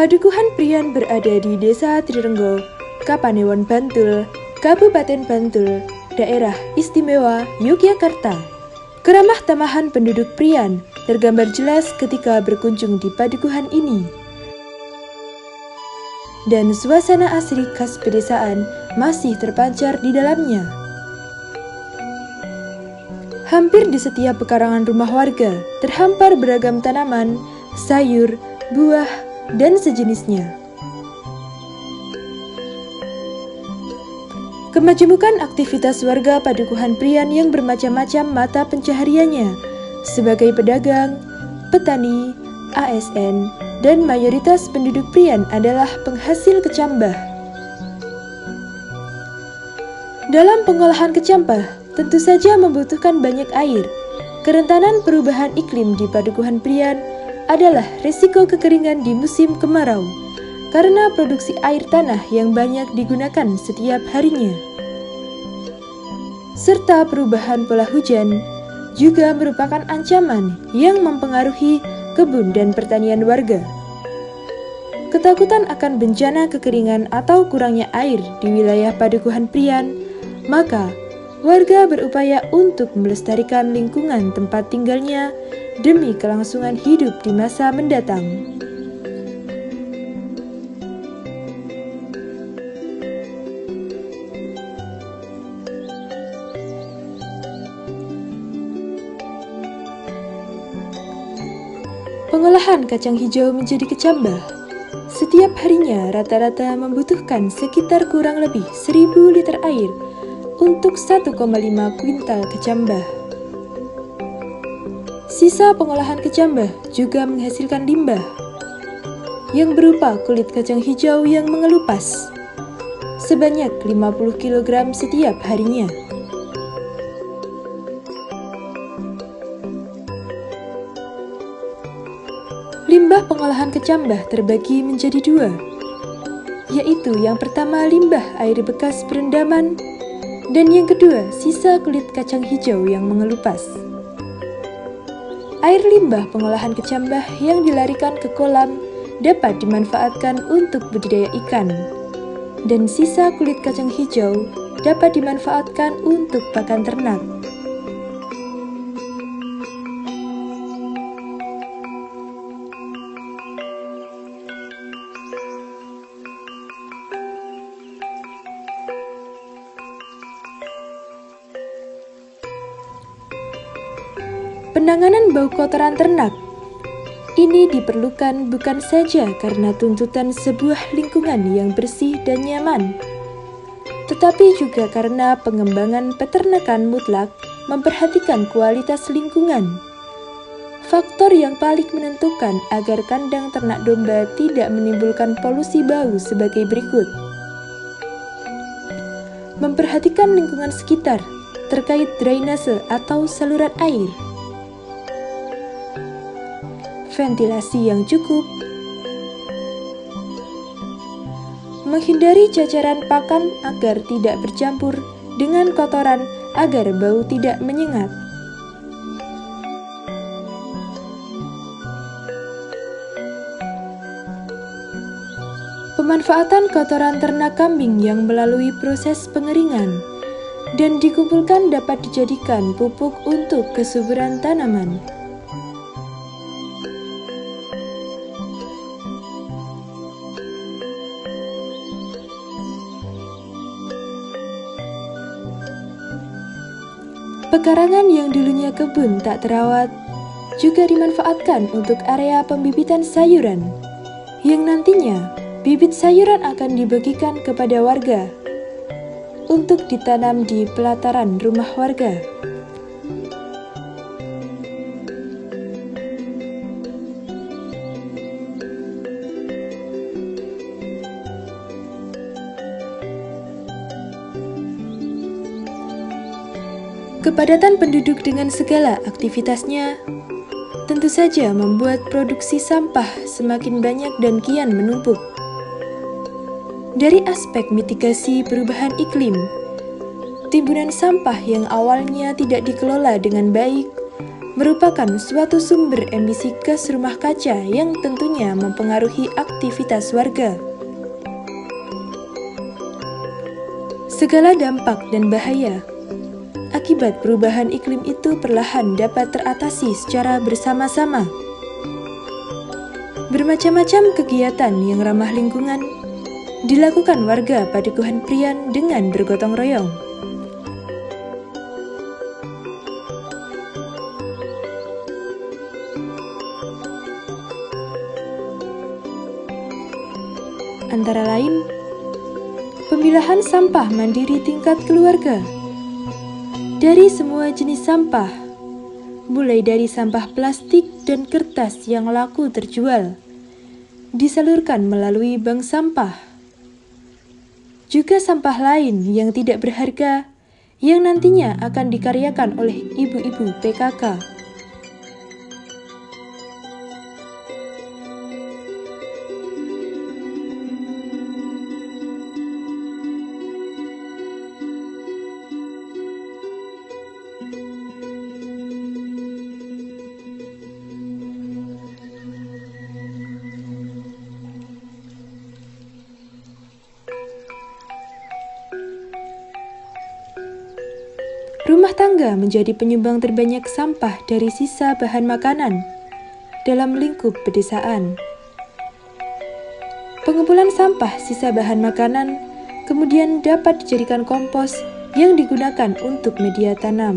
Padukuhan Prian berada di Desa Trirenggo, Kapanewon, Bantul, Kabupaten Bantul, Daerah Istimewa Yogyakarta. Keramah tamahan penduduk Prian tergambar jelas ketika berkunjung di padukuhan ini. Dan suasana asri khas pedesaan masih terpancar di dalamnya. Hampir di setiap pekarangan rumah warga terhampar beragam tanaman, sayur, buah, dan sejenisnya. Kemajemukan aktivitas warga padukuhan Prian yang bermacam-macam mata pencahariannya sebagai pedagang, petani, ASN, dan mayoritas penduduk Prian adalah penghasil kecambah. Dalam pengolahan kecambah, tentu saja membutuhkan banyak air. Kerentanan perubahan iklim di padukuhan Prian adalah risiko kekeringan di musim kemarau karena produksi air tanah yang banyak digunakan setiap harinya. Serta perubahan pola hujan juga merupakan ancaman yang mempengaruhi kebun dan pertanian warga. Ketakutan akan bencana kekeringan atau kurangnya air di wilayah padukuhan Prian, maka warga berupaya untuk melestarikan lingkungan tempat tinggalnya demi kelangsungan hidup di masa mendatang. Pengolahan kacang hijau menjadi kecambah setiap harinya rata-rata membutuhkan sekitar kurang lebih 1000 liter air untuk 1,5 kuintal kecambah. Sisa pengolahan kecambah juga menghasilkan limbah yang berupa kulit kacang hijau yang mengelupas sebanyak 50 kg setiap harinya. Limbah pengolahan kecambah terbagi menjadi dua, yaitu yang pertama limbah air bekas perendaman dan yang kedua sisa kulit kacang hijau yang mengelupas. Air limbah pengolahan kecambah yang dilarikan ke kolam dapat dimanfaatkan untuk budidaya ikan, dan sisa kulit kacang hijau dapat dimanfaatkan untuk pakan ternak. Penanganan bau kotoran ternak ini diperlukan bukan saja karena tuntutan sebuah lingkungan yang bersih dan nyaman, tetapi juga karena pengembangan peternakan mutlak memperhatikan kualitas lingkungan. Faktor yang paling menentukan agar kandang ternak domba tidak menimbulkan polusi bau sebagai berikut. Memperhatikan lingkungan sekitar terkait drainase atau saluran air, ventilasi yang cukup, menghindari cacaran pakan agar tidak bercampur dengan kotoran agar bau tidak menyengat. Pemanfaatan kotoran ternak kambing yang melalui proses pengeringan dan dikumpulkan dapat dijadikan pupuk untuk kesuburan tanaman. Pekarangan yang dulunya kebun tak terawat juga dimanfaatkan untuk area pembibitan sayuran, yang nantinya bibit sayuran akan dibagikan kepada warga untuk ditanam di pelataran rumah warga. Kepadatan penduduk dengan segala aktivitasnya tentu saja membuat produksi sampah semakin banyak dan kian menumpuk. Dari aspek mitigasi perubahan iklim, timbunan sampah yang awalnya tidak dikelola dengan baik merupakan suatu sumber emisi gas rumah kaca yang tentunya mempengaruhi aktivitas warga. Segala dampak dan bahaya akibat perubahan iklim itu perlahan dapat teratasi secara bersama-sama. Bermacam-macam kegiatan yang ramah lingkungan dilakukan warga Padukuhan Prian dengan bergotong royong. Antara lain, pemilahan sampah mandiri tingkat keluarga. Dari semua jenis sampah, mulai dari sampah plastik dan kertas yang laku terjual, disalurkan melalui bank sampah. Juga sampah lain yang tidak berharga yang nantinya akan dikaryakan oleh ibu-ibu PKK. Rumah tangga menjadi penyumbang terbanyak sampah dari sisa bahan makanan dalam lingkup pedesaan. Pengumpulan sampah sisa bahan makanan kemudian dapat dijadikan kompos yang digunakan untuk media tanam.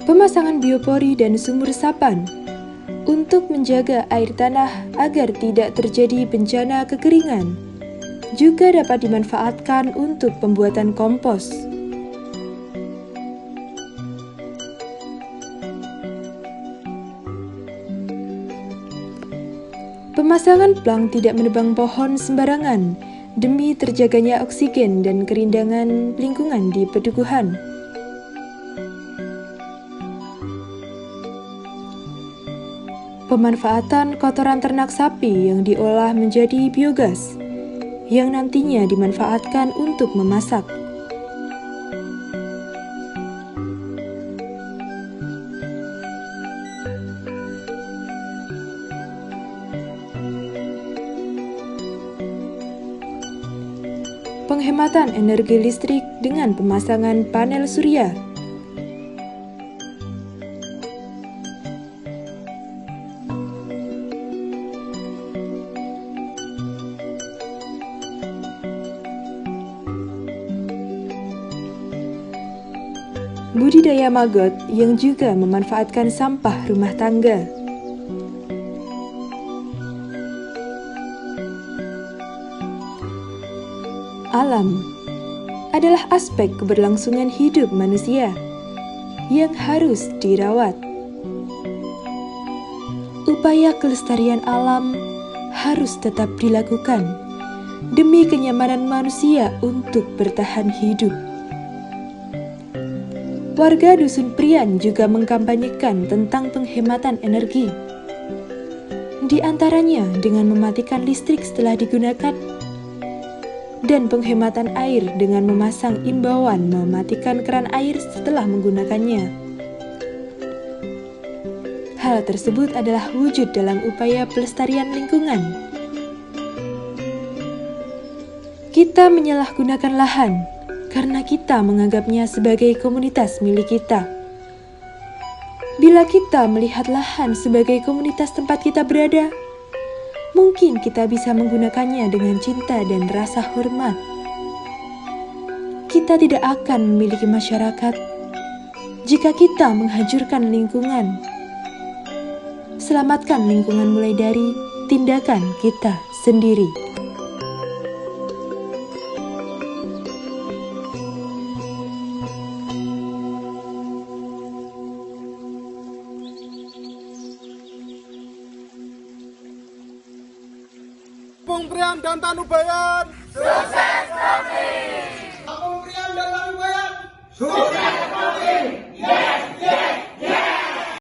Pemasangan biopori dan sumur resapan untuk menjaga air tanah agar tidak terjadi bencana kekeringan juga dapat dimanfaatkan untuk pembuatan kompos. Pemasangan plang tidak menebang pohon sembarangan demi terjaganya oksigen dan kerindangan lingkungan di pedukuhan. Pemanfaatan kotoran ternak sapi yang diolah menjadi biogas, yang nantinya dimanfaatkan untuk memasak. Penghematan energi listrik dengan pemasangan panel surya. Budidaya maggot yang juga memanfaatkan sampah rumah tangga. Alam adalah aspek keberlangsungan hidup manusia yang harus dirawat. Upaya kelestarian alam harus tetap dilakukan demi kenyamanan manusia untuk bertahan hidup. Warga Dusun Prian juga mengkampanyekan tentang penghematan energi, di antaranya dengan mematikan listrik setelah digunakan, dan penghematan air dengan memasang imbauan mematikan keran air setelah menggunakannya. Hal tersebut adalah wujud dalam upaya pelestarian lingkungan. Kita menyalahgunakan lahan karena kita menganggapnya sebagai komunitas milik kita. Bila kita melihat lahan sebagai komunitas tempat kita berada, mungkin kita bisa menggunakannya dengan cinta dan rasa hormat. Kita tidak akan memiliki masyarakat jika kita menghancurkan lingkungan. Selamatkan lingkungan mulai dari tindakan kita sendiri. Prian dan Tanubayan.